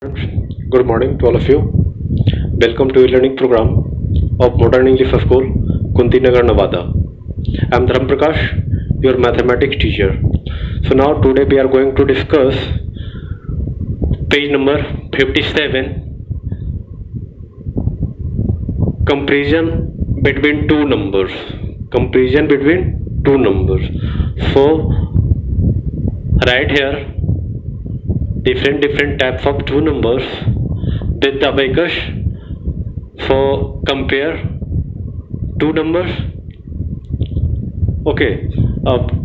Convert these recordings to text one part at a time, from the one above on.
Good morning to all of you. Welcome to e-learning program of Modern English School, Kuntinagar, Nevada. I am Dharam Prakash, your mathematics teacher. So now today we are going to discuss page number 57, comparison between two numbers. Comparison between two numbers. So right here different types of two numbers with the abacus. So compare two numbers. Okay,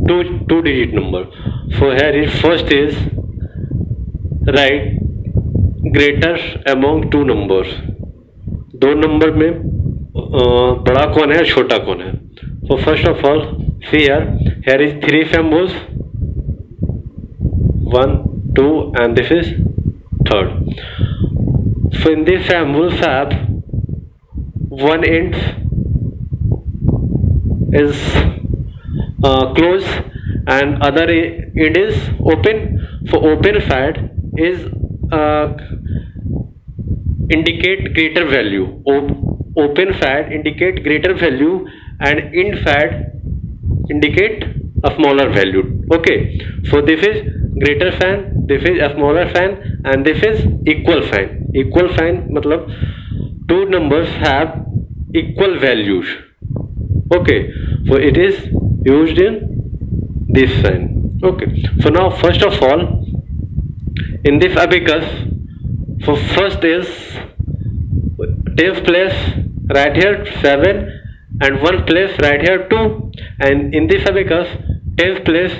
two digit number. So here is first is write greater among two numbers. दो number में बड़ा कौन है छोटा कौन है. So first of all see here is three symbols, 1 2 and this is third. So in these symbols have one end is closed and other end is open. So open side is indicate greater value. Open side indicate greater value and end side indicate a smaller value. Okay, so this is greater sign, this is a smaller sign and this is equal sign. Equal sign मतलब two numbers have equal values. Okay, so it is used in this sign. Okay, so now first of all in this abacus, so first is tens place right here 7 and one place right here 2, and in this abacus tens place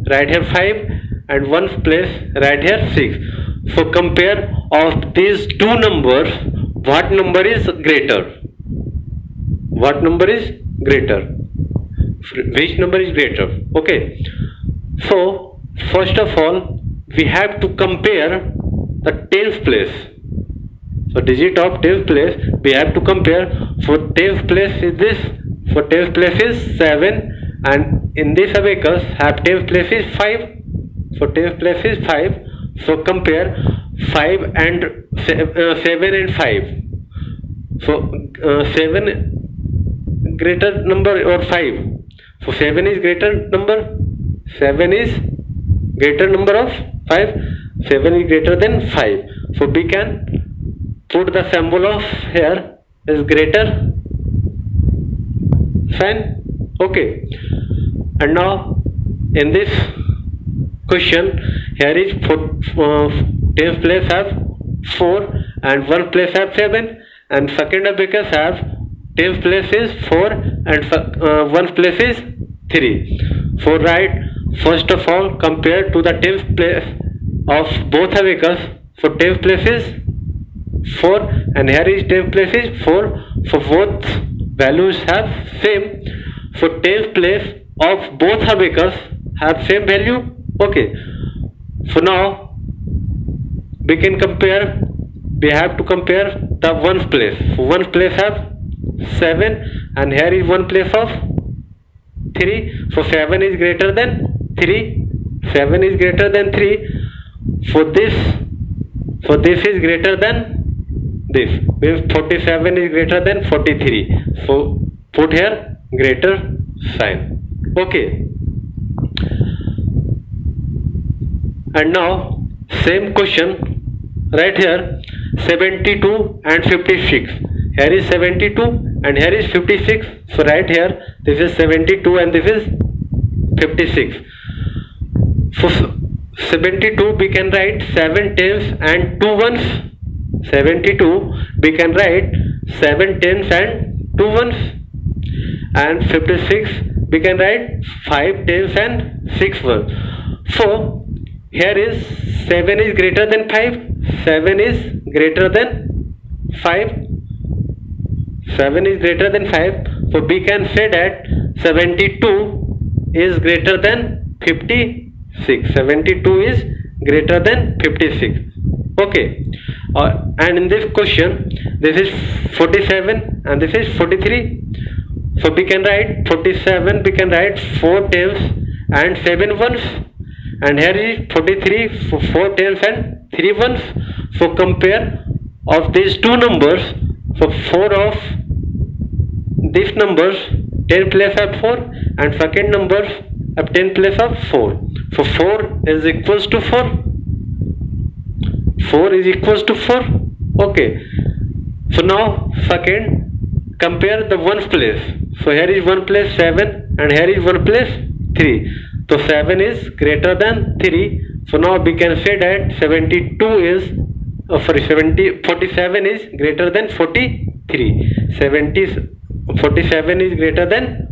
right here 5 and one place right here 6. So compare of these two numbers, what number is greater? What number is greater? Which number is greater? Okay, so first of all we have to compare the tens place. So digit of tens place we have to compare. For tens place is this, for tens place is 7 and in this abacus have tens place is 5. So tens place is 5. So compare 5 and 7 and 5. So 7 greater number or 5. So 7 is greater number. 7 is greater number of 5. 7 is greater than 5. So we can put the symbol of here is greater sign. Okay, and now in this question here is tens place have 4 and one place have 7 and second abacus have tens place is 4 and one place is 3. So write first of all compare to the tens place of both abacus. So tens place is 4 and here is tens place is 4. So both values have same. So tens place of both abacus have same value. Okay, so now we can compare. We have to compare the ones place. So ones place have 7 and here is one place of 3. So 7 is greater than 3. 7 is greater than 3. So this is greater than this. Means 47 is greater than 43. So put here greater sign. Okay. And now same question right here 72 and 56. Here is 72 and here is 56. So right here this is 72 and this is 56. So 72 we can write 7 tens and 2 ones. 72 we can write 7 tens and 2 ones, and 56 we can write 5 tens and 6 ones. So here is 7 is greater than 5. 7 is greater than 5. 7 is greater than 5. So we can say that 72 is greater than 56. 72 is greater than 56. Okay, and in this question this is 47 and this is 43. So we can write 47, we can write 4 tens and 7 ones, and here is 43, 4 tens and 3 ones. For compare of these two numbers, for 4 of these numbers 10 place of 4 and second numbers of 10 place of 4. So 4 is equals to 4. 4 is equals to 4. Okay. So now second, compare the ones place. So here is one place 7 and here is one place 3. So 7 is greater than 3. So now we can say that 72 is 47 is greater than 43. 47 is greater than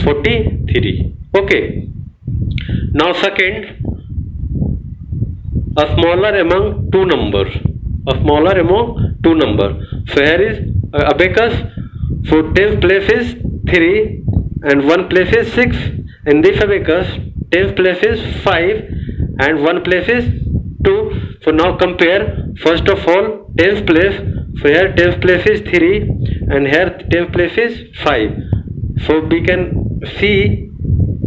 43. Okay. Now second, a smaller among two numbers. A smaller among two numbers. So here is abacus. So 10th place is 3 and 1 place is 6. In this abacus 10th place is 5 and 1 place is 2. So now compare first of all 10th place. So here 10th place is 3 and here 10th place is 5. So we can see,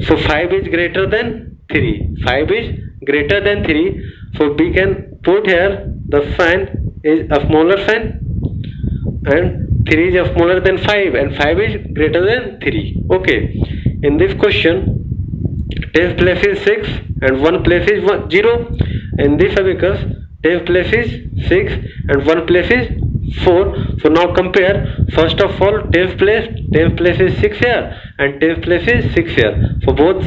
so 5 is greater than 3. 5 is greater than 3. So we can put here the fan is a smaller fan and 3 is a smaller than 5 and 5 is greater than 3. Okay. In this question 10th place is 6 and 1 place is 0. In this abacus 10th place is 6 and 1 place is 4. So now compare first of all 10th place is 6 here and 10th place is 6 here. So both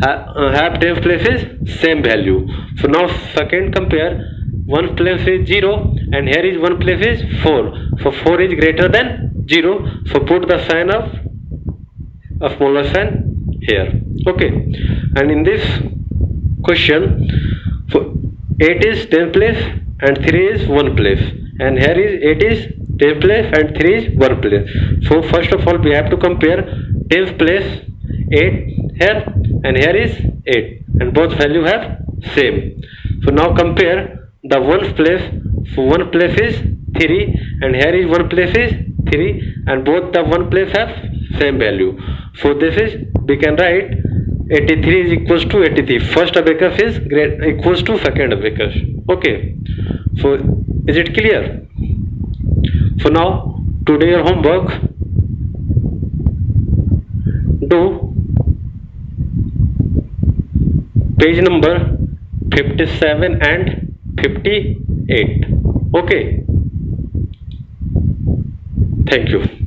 have 10th places same value. So now second compare, one place is 0 and here is one place is 4. So 4 is greater than 0. So put the sign of a smaller sign here. Okay. And in this question, so 8 is 10th place and 3 is 1 place. And here is 8 is 10th place and 3 is 1 place. So first of all we have to compare 10th place 8 here and here is 8 and both value have same. So now compare the 1st place. So 1 place is 3 and here is 1 place is 3 and both the 1 place have same value. So this is, we can write 83 is equals to 83. First abacus is equals to second abacus. Okay. So is it clear? So now to do your homework, do page number 57 and 58. Okay. Thank you.